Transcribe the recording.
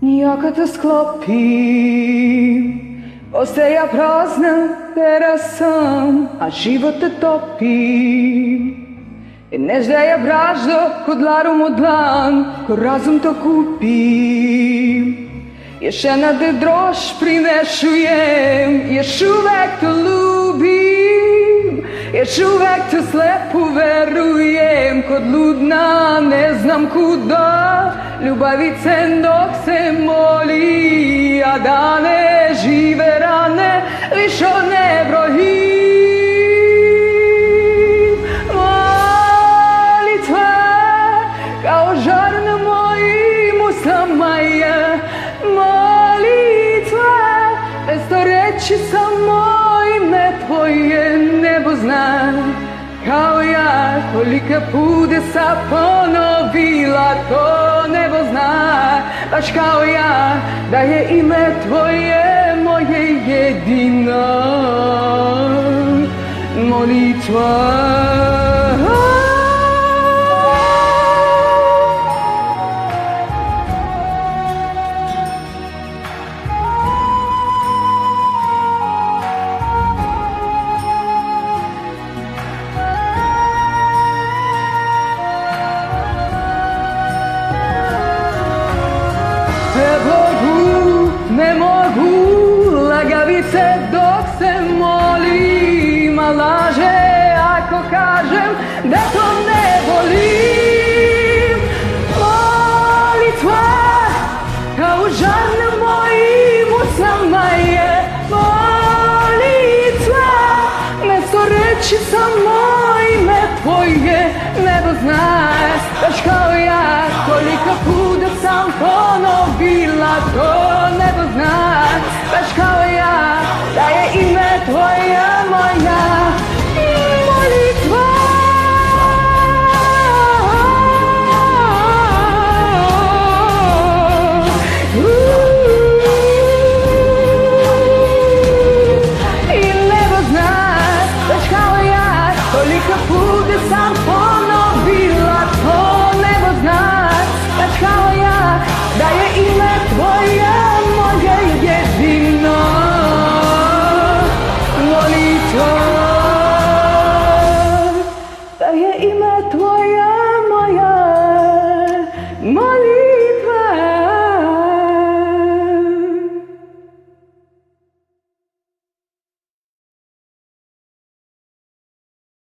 Ja kad te sklopim, ostaje ja prazna, teraz sam, a život te topi. I neš da je braždo, ko dlaru mu dlan, ko razum to kupi. Još jedna te drož prinešujem, još uvek te ljubim, još uvek te slepo verujem, kod ludna ne znam kuda, ljubavice dok se moli, a dane žive rane, više ne brojim. Molitva kao žar na mojim usama je, molitva bez to reći samo ime tvoje, nebo zna kao ja, kolika pude sa ponovila to nebo zna, baš kao ja, da je ime tvoje moje jedina molitva. Ne mogu lagavice dok se molim, a laže ako kažem da to ne volim. Molitva kao žar na mojim usama je, molitva mesto reći samo ime tvoje, nebo znaš, baš kao ja, koliko puta sam ponovila to, nebo znaš, baš kao ja.